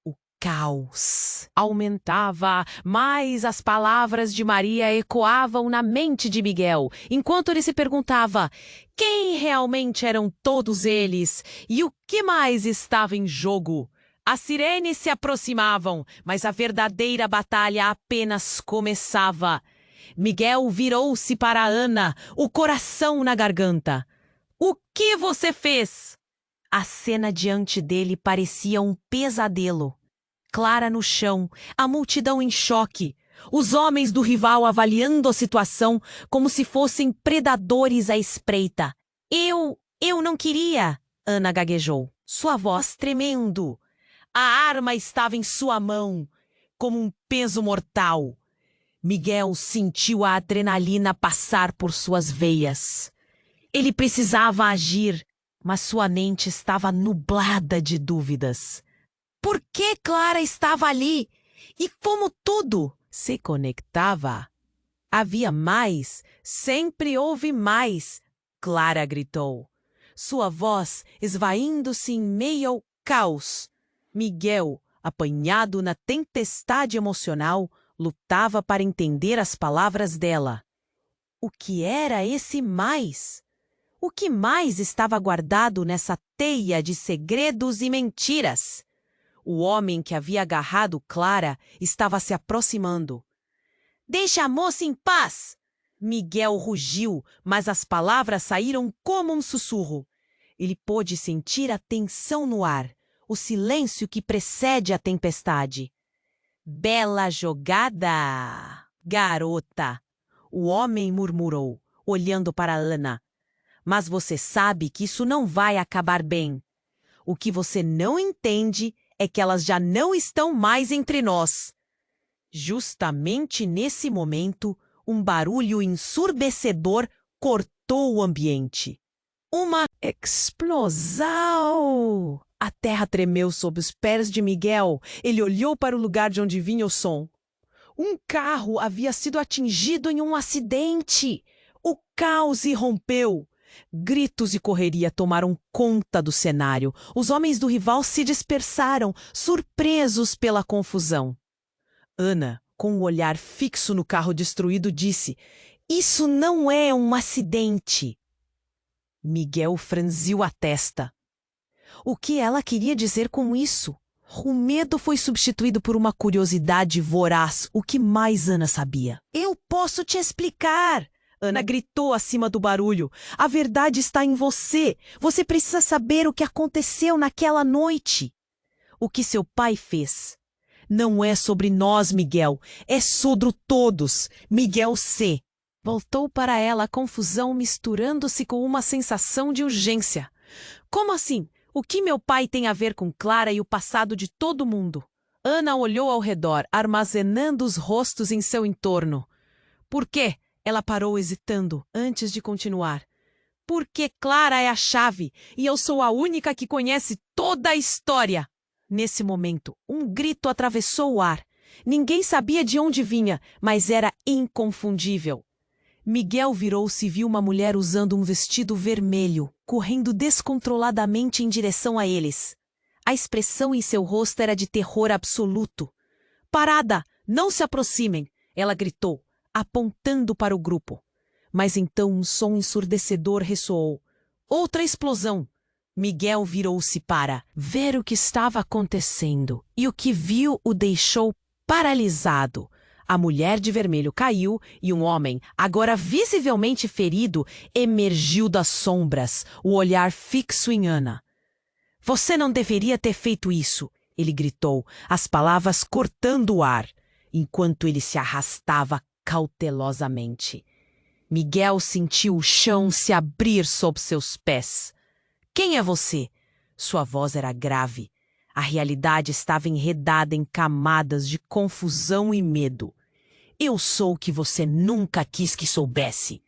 O caos aumentava, mas as palavras de Maria ecoavam na mente de Miguel, enquanto ele se perguntava quem realmente eram todos eles e o que mais estava em jogo. As sirenes se aproximavam, mas a verdadeira batalha apenas começava. Miguel virou-se para Ana, o coração na garganta. O que você fez? A cena diante dele parecia um pesadelo. Clara no chão, a multidão em choque. Os homens do rival avaliando a situação como se fossem predadores à espreita. Eu não queria, Ana gaguejou, sua voz tremendo. A arma estava em sua mão, como um peso mortal. Miguel sentiu a adrenalina passar por suas veias. Ele precisava agir, mas sua mente estava nublada de dúvidas. Por que Clara estava ali? E como tudo se conectava. Havia mais, sempre houve mais, Clara gritou, sua voz esvaindo-se em meio ao caos. Miguel, apanhado na tempestade emocional, lutava para entender as palavras dela. O que era esse mais? O que mais estava guardado nessa teia de segredos e mentiras? O homem que havia agarrado Clara estava se aproximando. Deixa a moça em paz! Miguel rugiu, mas as palavras saíram como um sussurro. Ele pôde sentir a tensão no ar, o silêncio que precede a tempestade. Bela jogada, garota! O homem murmurou, olhando para Ana. Mas você sabe que isso não vai acabar bem. O que você não entende é que elas já não estão mais entre nós. Justamente nesse momento, um barulho ensurdecedor cortou o ambiente. Uma explosão! A terra tremeu sob os pés de Miguel. Ele olhou para o lugar de onde vinha o som. Um carro havia sido atingido em um acidente. O caos irrompeu. Gritos e correria tomaram conta do cenário. Os homens do rival se dispersaram, surpresos pela confusão. Ana, com o olhar fixo no carro destruído, disse: Isso não é um acidente. Miguel franziu a testa. O que ela queria dizer com isso? O medo foi substituído por uma curiosidade voraz. O que mais Ana sabia? Eu posso te explicar! Ana gritou acima do barulho. A verdade está em você. Você precisa saber o que aconteceu naquela noite. O que seu pai fez. Não é sobre nós, Miguel. É sobre todos. Miguel C. Voltou para ela a confusão misturando-se com uma sensação de urgência. Como assim? O que meu pai tem a ver com Clara e o passado de todo mundo? Ana olhou ao redor, armazenando os rostos em seu entorno. Por quê? Ela parou hesitando antes de continuar. Porque Clara é a chave e eu sou a única que conhece toda a história. Nesse momento, um grito atravessou o ar. Ninguém sabia de onde vinha, mas era inconfundível. Miguel virou-se e viu uma mulher usando um vestido vermelho, correndo descontroladamente em direção a eles. A expressão em seu rosto era de terror absoluto. Parada! Não se aproximem! Ela gritou, apontando para o grupo. Mas então um som ensurdecedor ressoou. Outra explosão! Miguel virou-se para ver o que estava acontecendo e o que viu o deixou paralisado. A mulher de vermelho caiu e um homem, agora visivelmente ferido, emergiu das sombras, o olhar fixo em Ana. Você não deveria ter feito isso, ele gritou, as palavras cortando o ar, enquanto ele se arrastava cautelosamente. Miguel sentiu o chão se abrir sob seus pés. Quem é você? Sua voz era grave. A realidade estava enredada em camadas de confusão e medo. Eu sou o que você nunca quis que soubesse.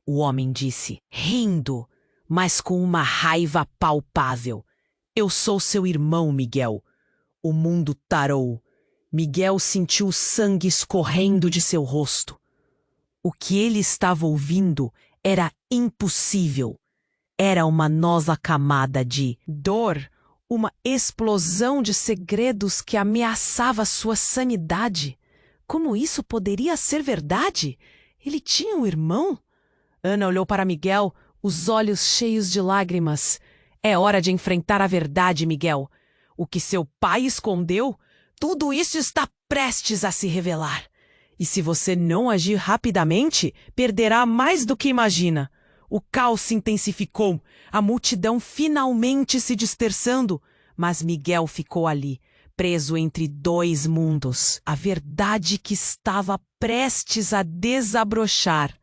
O homem disse, rindo, mas com uma raiva palpável. Eu sou seu irmão, Miguel. O mundo tarou. Miguel sentiu o sangue escorrendo de seu rosto. O que ele estava ouvindo era impossível. Era uma nova camada de dor, uma explosão de segredos que ameaçava sua sanidade. Como isso poderia ser verdade? Ele tinha um irmão? Ana olhou para Miguel, os olhos cheios de lágrimas. É hora de enfrentar a verdade, Miguel. O que seu pai escondeu, tudo isso está prestes a se revelar. E se você não agir rapidamente, perderá mais do que imagina. O caos se intensificou, a multidão finalmente se dispersando, mas Miguel ficou ali, preso entre dois mundos. A verdade que estava prestes a desabrochar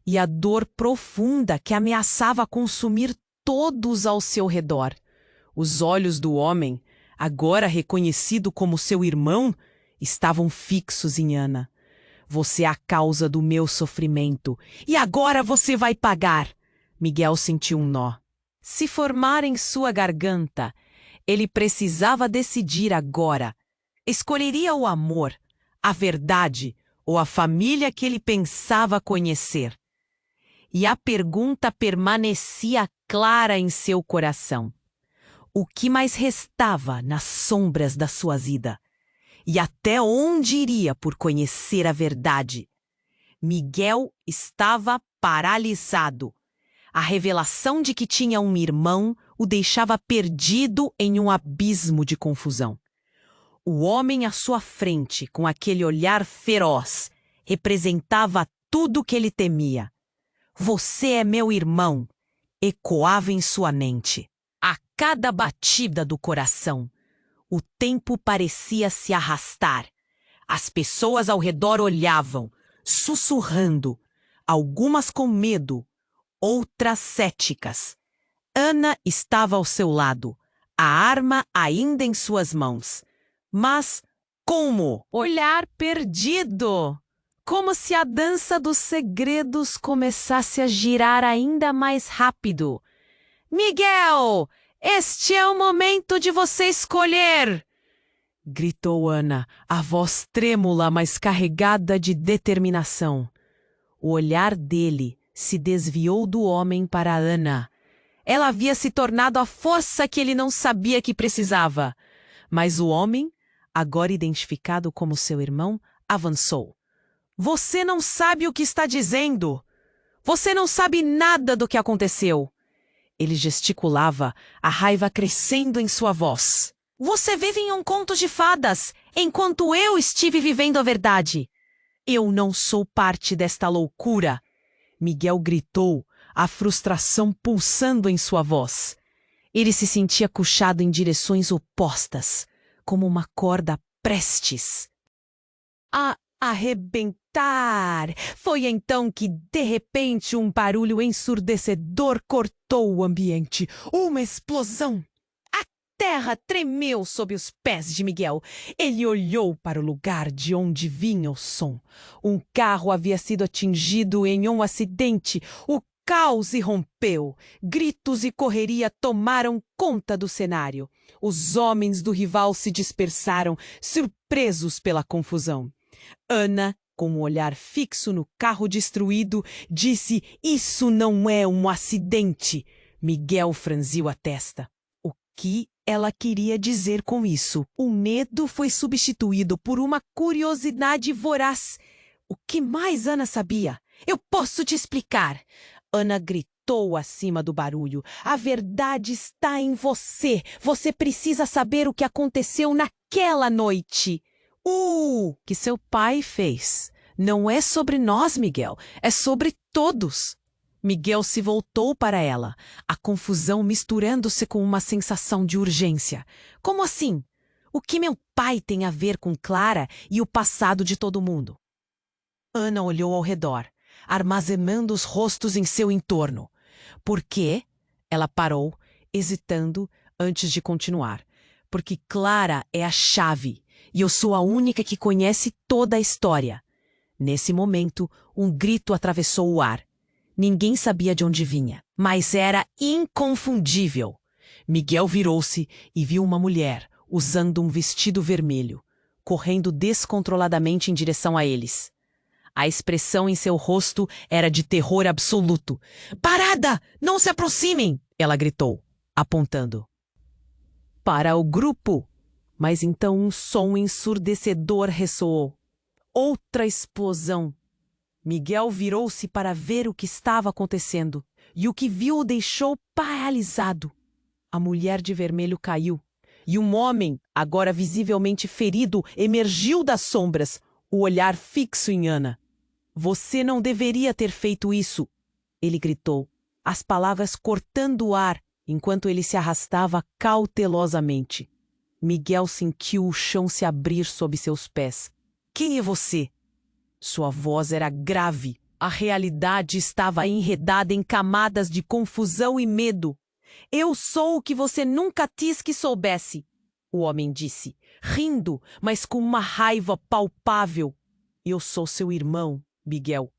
e a dor profunda que ameaçava consumir todos ao seu redor. Os olhos do homem, agora reconhecido como seu irmão, estavam fixos em Ana. Você é a causa do meu sofrimento, e agora você vai pagar. Miguel sentiu um nó se formar em sua garganta. Ele precisava decidir agora. Escolheria o amor, a verdade ou a família que ele pensava conhecer? E a pergunta permanecia clara em seu coração. O que mais restava nas sombras da sua vida? E até onde iria por conhecer a verdade? Miguel estava paralisado. A revelação de que tinha um irmão o deixava perdido em um abismo de confusão. O homem à sua frente, com aquele olhar feroz, representava tudo o que ele temia. "Você é meu irmão", ecoava em sua mente. A cada batida do coração, o tempo parecia se arrastar. As pessoas ao redor olhavam, sussurrando, algumas com medo, outras céticas. Ana estava ao seu lado, a arma ainda em suas mãos. Mas como? Olhar perdido! Como se a dança dos segredos começasse a girar ainda mais rápido. "Miguel, este é o momento de você escolher!" gritou Ana, a voz trêmula, mas carregada de determinação. O olhar dele se desviou do homem para Ana. Ela havia se tornado a força que ele não sabia que precisava. Mas o homem, agora identificado como seu irmão, avançou. "Você não sabe o que está dizendo! Você não sabe nada do que aconteceu!" Ele gesticulava, a raiva crescendo em sua voz. "Você vive em um conto de fadas, enquanto eu estive vivendo a verdade. Eu não sou parte desta loucura!" Miguel gritou, a frustração pulsando em sua voz. Ele se sentia puxado em direções opostas, como uma corda prestes a arrebentar. Foi então que, de repente, um barulho ensurdecedor cortou o ambiente. Uma explosão! A terra tremeu sob os pés de Miguel. Ele olhou para o lugar de onde vinha o som. Um carro havia sido atingido em um acidente. O caos irrompeu. Gritos e correria tomaram conta do cenário. Os homens do rival se dispersaram, surpresos pela confusão. Ana, com um olhar fixo no carro destruído, disse: "Isso não é um acidente." Miguel franziu a testa. O que ela queria dizer com isso? O medo foi substituído por uma curiosidade voraz. O que mais Ana sabia? "Eu posso te explicar." Ana gritou acima do barulho. "A verdade está em você. Você precisa saber o que aconteceu naquela noite." Que seu pai fez. Não é sobre nós, Miguel. É sobre todos." Miguel se voltou para ela, a confusão misturando-se com uma sensação de urgência. "Como assim? O que meu pai tem a ver com Clara e o passado de todo mundo?" Ana olhou ao redor, armazenando os rostos em seu entorno. "Por quê?" Ela parou, hesitando antes de continuar. "Porque Clara é a chave. E eu sou a única que conhece toda a história." Nesse momento, um grito atravessou o ar. Ninguém sabia de onde vinha, mas era inconfundível. Miguel virou-se e viu uma mulher, usando um vestido vermelho, correndo descontroladamente em direção a eles. A expressão em seu rosto era de terror absoluto. "Parada! Não se aproximem!" ela gritou, apontando para o grupo. Mas então um som ensurdecedor ressoou. Outra explosão. Miguel virou-se para ver o que estava acontecendo, e o que viu o deixou paralisado. A mulher de vermelho caiu, e um homem, agora visivelmente ferido, emergiu das sombras, o olhar fixo em Ana. "Você não deveria ter feito isso", ele gritou, as palavras cortando o ar, enquanto ele se arrastava cautelosamente. Miguel sentiu o chão se abrir sob seus pés. "Quem é você?" Sua voz era grave. A realidade estava enredada em camadas de confusão e medo. "Eu sou o que você nunca quis que soubesse", o homem disse, rindo, mas com uma raiva palpável. "Eu sou seu irmão, Miguel."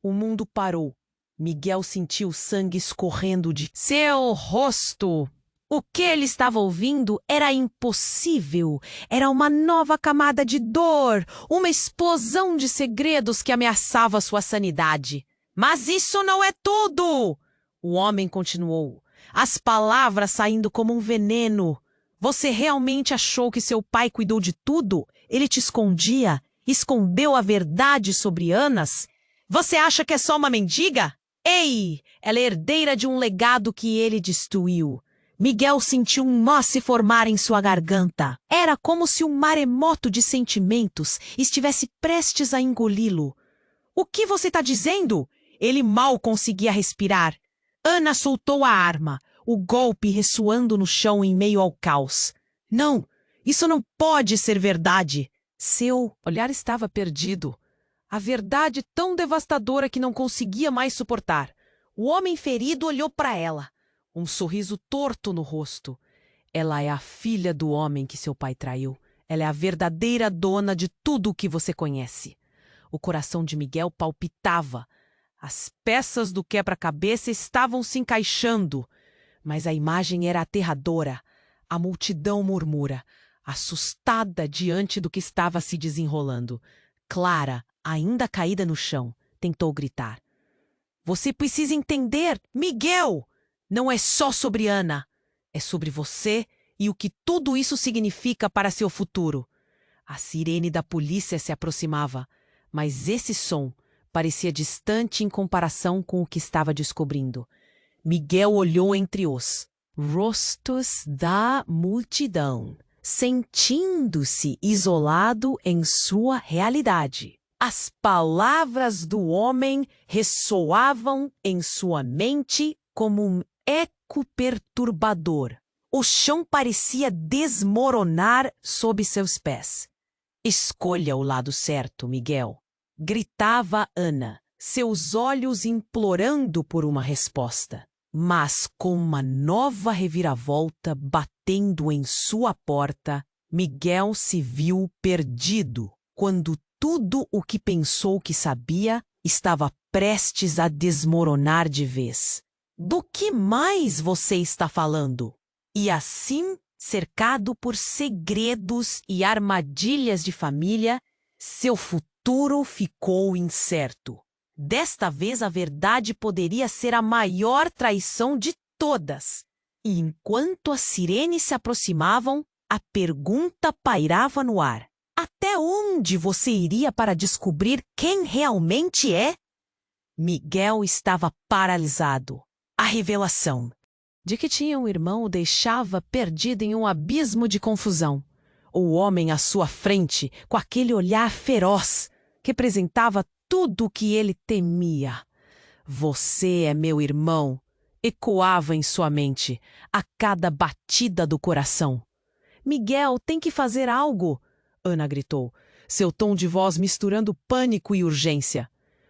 O mundo parou. Miguel sentiu sangue escorrendo de seu rosto. O que ele estava ouvindo era impossível. Era uma nova camada de dor, uma explosão de segredos que ameaçava sua sanidade. Mas isso não é tudo! O homem continuou, as palavras saindo como um veneno. Você realmente achou que seu pai cuidou de tudo? Ele te escondia? Escondeu a verdade sobre Anas? Você acha que é só uma mendiga? Ei, ela é herdeira de um legado que ele destruiu. Miguel sentiu um nó se formar em sua garganta. Era como se um maremoto de sentimentos estivesse prestes a engoli-lo. O que você está dizendo? Ele mal conseguia respirar. Ana soltou a arma, o golpe ressoando no chão em meio ao caos. Não, isso não pode ser verdade. Seu olhar estava perdido. A verdade tão devastadora que não conseguia mais suportar. O homem ferido olhou para ela, um sorriso torto no rosto. Ela é a filha do homem que seu pai traiu. Ela é a verdadeira dona de tudo o que você conhece. O coração de Miguel palpitava. As peças do quebra-cabeça estavam se encaixando, mas a imagem era aterradora. A multidão murmura, assustada diante do que estava se desenrolando. Clara, ainda caída no chão, tentou gritar. Você precisa entender, Miguel! Não é só sobre Ana. É sobre você e o que tudo isso significa para seu futuro. A sirene da polícia se aproximava, mas esse som parecia distante em comparação com o que estava descobrindo. Miguel olhou entre os rostos da multidão, sentindo-se isolado em sua realidade. As palavras do homem ressoavam em sua mente como um eco perturbador. O chão parecia desmoronar sob seus pés. Escolha o lado certo, Miguel, gritava Ana, seus olhos implorando por uma resposta. Mas com uma nova reviravolta batendo em sua porta, Miguel se viu perdido, quando tudo o que pensou que sabia estava prestes a desmoronar de vez. Do que mais você está falando? E assim, cercado por segredos e armadilhas de família, seu futuro ficou incerto. Desta vez a verdade poderia ser a maior traição de todas. E enquanto as sirenes se aproximavam, a pergunta pairava no ar. Até onde você iria para descobrir quem realmente é? Miguel estava paralisado. A revelação de que tinha um irmão o deixava perdido em um abismo de confusão. O homem à sua frente, com aquele olhar feroz, representava tudo o que ele temia. Você é meu irmão, ecoava em sua mente, a cada batida do coração. Miguel tem que fazer algo, Ana gritou, seu tom de voz misturando pânico e urgência.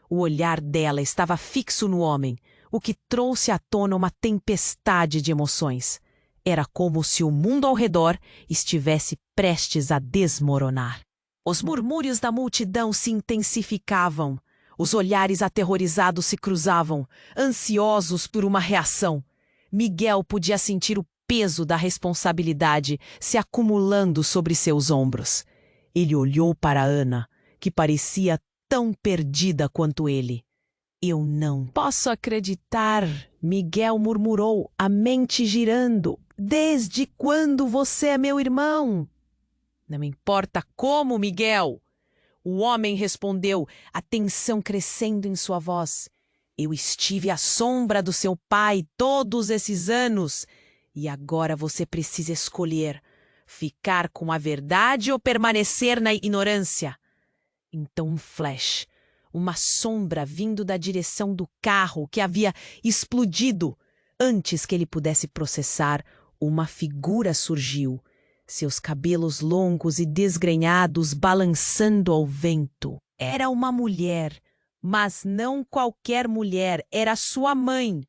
O olhar dela estava fixo no homem, o que trouxe à tona uma tempestade de emoções. Era como se o mundo ao redor estivesse prestes a desmoronar. Os murmúrios da multidão se intensificavam. Os olhares aterrorizados se cruzavam, ansiosos por uma reação. Miguel podia sentir o peso da responsabilidade se acumulando sobre seus ombros. Ele olhou para Ana, que parecia tão perdida quanto ele. Eu não posso acreditar, Miguel murmurou, a mente girando. Desde quando você é meu irmão? Não importa como, Miguel. O homem respondeu, a tensão crescendo em sua voz. Eu estive à sombra do seu pai todos esses anos. E agora você precisa escolher, ficar com a verdade ou permanecer na ignorância. Então um flash, uma sombra vindo da direção do carro que havia explodido. Antes que ele pudesse processar, uma figura surgiu, seus cabelos longos e desgrenhados balançando ao vento. Era uma mulher, mas não qualquer mulher, era sua mãe.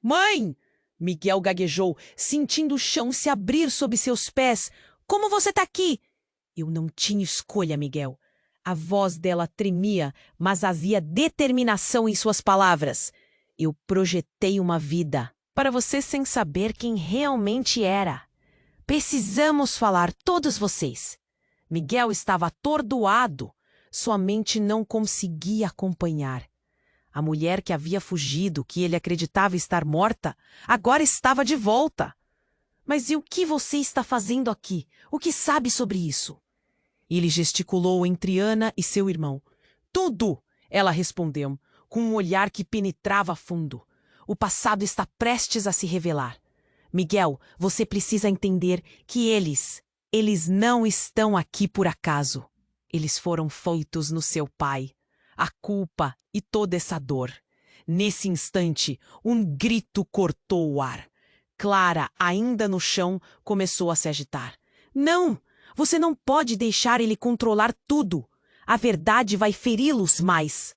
Mãe! Miguel gaguejou, sentindo o chão se abrir sob seus pés. Como você está aqui? Eu não tinha escolha, Miguel. A voz dela tremia, mas havia determinação em suas palavras. Eu projetei uma vida. para você sem saber quem realmente era. Precisamos falar, todos vocês. Miguel estava atordoado. Sua mente não conseguia acompanhar. A mulher que havia fugido, que ele acreditava estar morta, agora estava de volta. Mas e o que você está fazendo aqui? O que sabe sobre isso? Ele gesticulou entre Ana e seu irmão. Tudo! Ela respondeu, com um olhar que penetrava fundo. O passado está prestes a se revelar. Miguel, você precisa entender que eles não estão aqui por acaso. Eles foram feitos no seu pai. A culpa e toda essa dor. Nesse instante, um grito cortou o ar. Clara, ainda no chão, começou a se agitar. Não! Você não pode deixar ele controlar tudo. A verdade vai feri-los mais.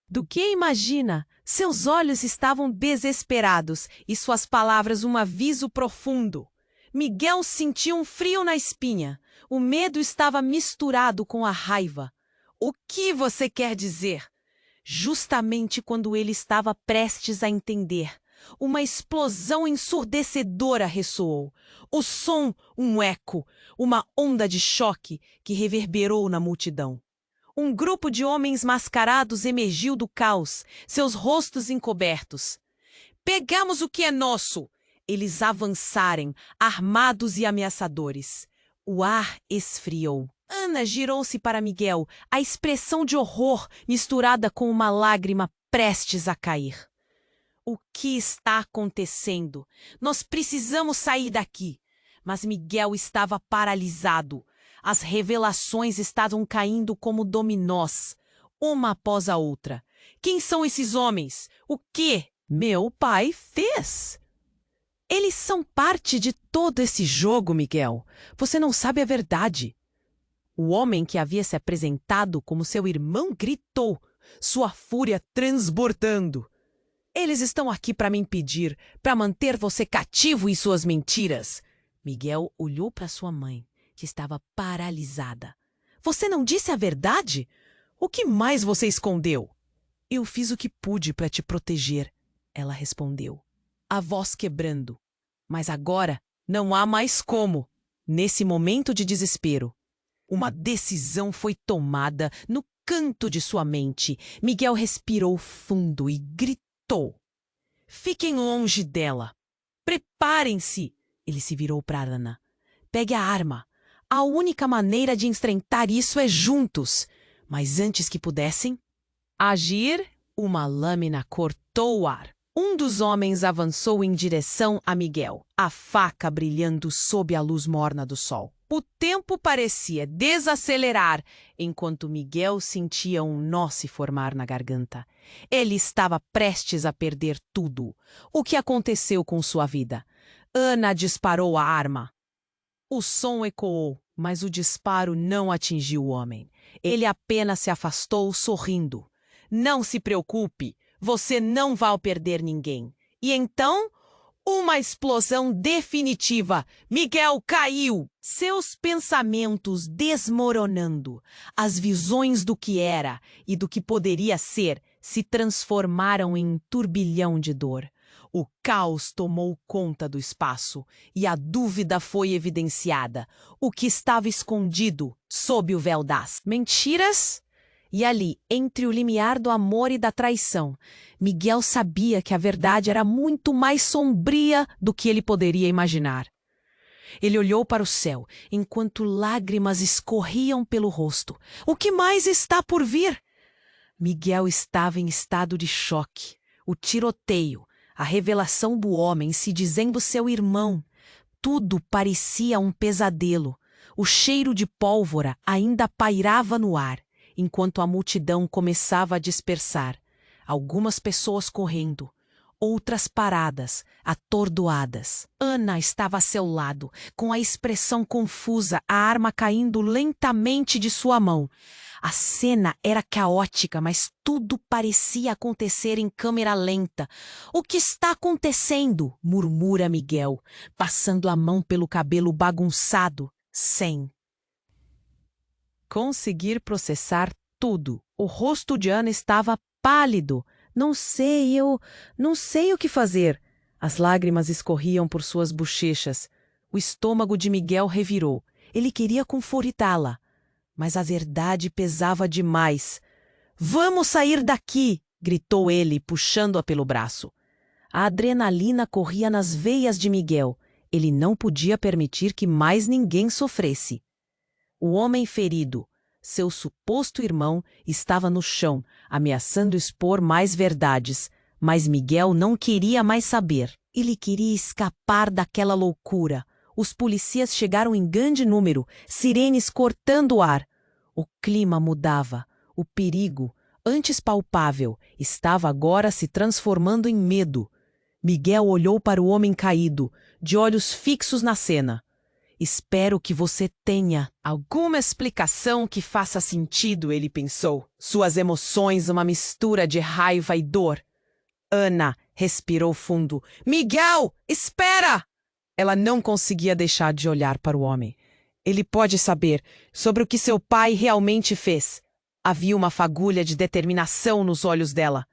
Do que imagina? Seus olhos estavam desesperados e suas palavras um aviso profundo. Miguel sentiu um frio na espinha. O medo estava misturado com a raiva. O que você quer dizer? Justamente quando ele estava prestes a entender, uma explosão ensurdecedora ressoou. O som, um eco, uma onda de choque que reverberou na multidão. Um grupo de homens mascarados emergiu do caos, seus rostos encobertos. Pegamos o que é nosso! Eles avançaram, armados e ameaçadores. O ar esfriou. Ana girou-se para Miguel, a expressão de horror misturada com uma lágrima prestes a cair. O que está acontecendo? Nós precisamos sair daqui. Mas Miguel estava paralisado. As revelações estavam caindo como dominós, uma após a outra. Quem são esses homens? O que meu pai fez? Eles são parte de todo esse jogo, Miguel. Você não sabe a verdade. O homem que havia se apresentado como seu irmão gritou, sua fúria transbordando. Eles estão aqui para me impedir, para manter você cativo em suas mentiras. Miguel olhou para sua mãe, que estava paralisada. Você não disse a verdade? O que mais você escondeu? Eu fiz o que pude para te proteger, ela respondeu, a voz quebrando. Mas agora não há mais como. Nesse momento de desespero, uma decisão foi tomada no canto de sua mente. Miguel respirou fundo e gritou. Fiquem longe dela. Preparem-se. Ele se virou para Ana. Pegue a arma. A única maneira de enfrentar isso é juntos. Mas antes que pudessem agir, uma lâmina cortou o ar. Um dos homens avançou em direção a Miguel, a faca brilhando sob a luz morna do sol. O tempo parecia desacelerar, enquanto Miguel sentia um nó se formar na garganta. Ele estava prestes a perder tudo. O que aconteceu com sua vida? Ana disparou a arma. O som ecoou, mas o disparo não atingiu o homem. Ele apenas se afastou sorrindo. Não se preocupe, você não vai perder ninguém. E então, uma explosão definitiva. Miguel caiu, seus pensamentos desmoronando. As visões do que era e do que poderia ser se transformaram em um turbilhão de dor. O caos tomou conta do espaço e a dúvida foi evidenciada. O que estava escondido sob o véu das mentiras? E ali, entre o limiar do amor e da traição, Miguel sabia que a verdade era muito mais sombria do que ele poderia imaginar. Ele olhou para o céu, enquanto lágrimas escorriam pelo rosto. O que mais está por vir? Miguel estava em estado de choque. O tiroteio, a revelação do homem se dizendo seu irmão. Tudo parecia um pesadelo. O cheiro de pólvora ainda pairava no ar, enquanto a multidão começava a dispersar. Algumas pessoas correndo, outras paradas, atordoadas. Ana estava a seu lado, com a expressão confusa, a arma caindo lentamente de sua mão. A cena era caótica, mas tudo parecia acontecer em câmera lenta. O que está acontecendo? Murmura Miguel, passando a mão pelo cabelo bagunçado, sem conseguir processar tudo. O rosto de Ana estava pálido. Não sei o que fazer. As lágrimas escorriam por suas bochechas. O estômago de Miguel revirou. Ele queria confortá-la, mas a verdade pesava demais. "Vamos sair daqui!" gritou ele, puxando-a pelo braço. A adrenalina corria nas veias de Miguel. Ele não podia permitir que mais ninguém sofresse. O homem ferido, seu suposto irmão, estava no chão, ameaçando expor mais verdades, mas Miguel não queria mais saber. Ele queria escapar daquela loucura. Os policiais chegaram em grande número, sirenes cortando o ar. O clima mudava. O perigo, antes palpável, estava agora se transformando em medo. Miguel olhou para o homem caído, de olhos fixos na cena. "Espero que você tenha alguma explicação que faça sentido", ele pensou. Suas emoções uma mistura de raiva e dor. Ana respirou fundo. "Miguel, espera!" Ela não conseguia deixar de olhar para o homem. Ele pode saber sobre o que seu pai realmente fez. Havia uma fagulha de determinação nos olhos dela.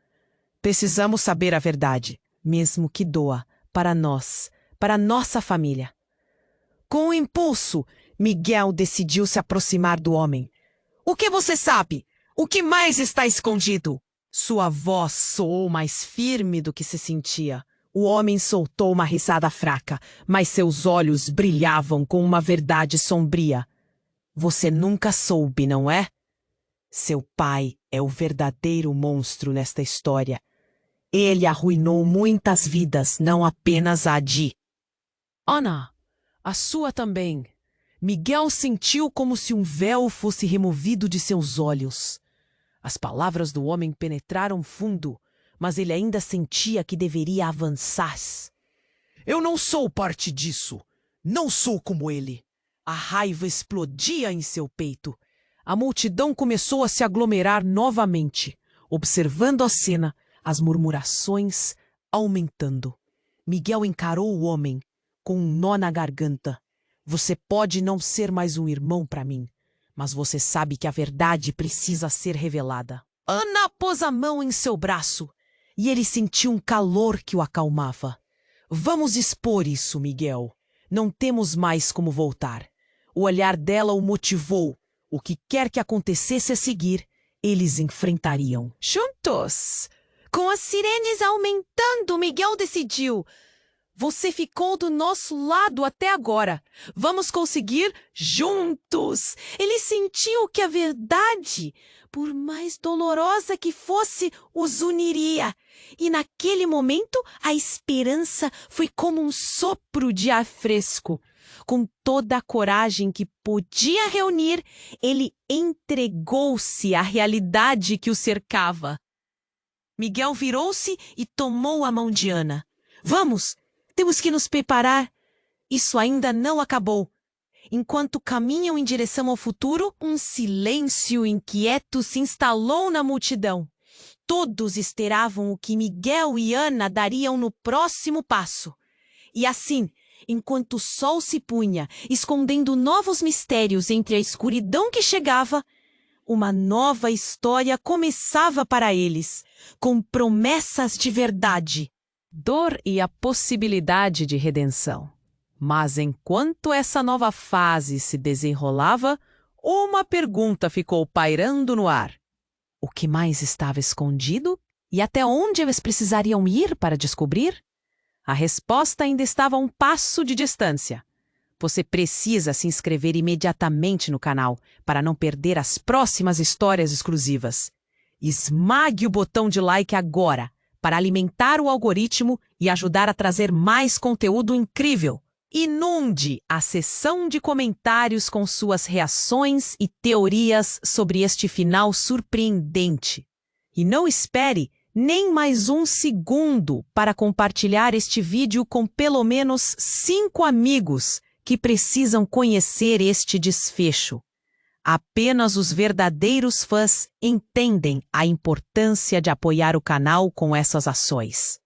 "Precisamos saber a verdade, mesmo que doa, para nós, para nossa família." Com um impulso, Miguel decidiu se aproximar do homem. "O que você sabe? O que mais está escondido?" Sua voz soou mais firme do que se sentia. O homem soltou uma risada fraca, mas seus olhos brilhavam com uma verdade sombria. "Você nunca soube, não é? Seu pai é o verdadeiro monstro nesta história. Ele arruinou muitas vidas, não apenas a de Ana, a sua também." Miguel sentiu como se um véu fosse removido de seus olhos. As palavras do homem penetraram fundo, mas ele ainda sentia que deveria avançar. "Eu não sou parte disso. Não sou como ele." A raiva explodia em seu peito. A multidão começou a se aglomerar novamente, observando a cena, as murmurações aumentando. Miguel encarou o homem, com um nó na garganta. "Você pode não ser mais um irmão para mim, mas você sabe que a verdade precisa ser revelada." Ana pôs a mão em seu braço, e ele sentiu um calor que o acalmava. "Vamos expor isso, Miguel. Não temos mais como voltar." O olhar dela o motivou. O que quer que acontecesse a seguir, eles enfrentariam. Juntos! Com as sirenes aumentando, Miguel decidiu: "Você ficou do nosso lado até agora. Vamos conseguir juntos." Ele sentiu que a verdade, por mais dolorosa que fosse, os uniria. E naquele momento, a esperança foi como um sopro de ar fresco. Com toda a coragem que podia reunir, ele entregou-se à realidade que o cercava. Miguel virou-se e tomou a mão de Ana. "Vamos! Temos que nos preparar. Isso ainda não acabou." Enquanto caminham em direção ao futuro, um silêncio inquieto se instalou na multidão. Todos esperavam o que Miguel e Ana dariam no próximo passo. E assim, enquanto o sol se punha, escondendo novos mistérios entre a escuridão que chegava, uma nova história começava para eles, com promessas de verdade, dor e a possibilidade de redenção. Mas enquanto essa nova fase se desenrolava, uma pergunta ficou pairando no ar. O que mais estava escondido? E até onde eles precisariam ir para descobrir? A resposta ainda estava a um passo de distância. Você precisa se inscrever imediatamente no canal para não perder as próximas histórias exclusivas. Esmague o botão de like agora para alimentar o algoritmo e ajudar a trazer mais conteúdo incrível. Inunde a seção de comentários com suas reações e teorias sobre este final surpreendente. E não espere nem mais um segundo para compartilhar este vídeo com pelo menos 5 amigos que precisam conhecer este desfecho. Apenas os verdadeiros fãs entendem a importância de apoiar o canal com essas ações.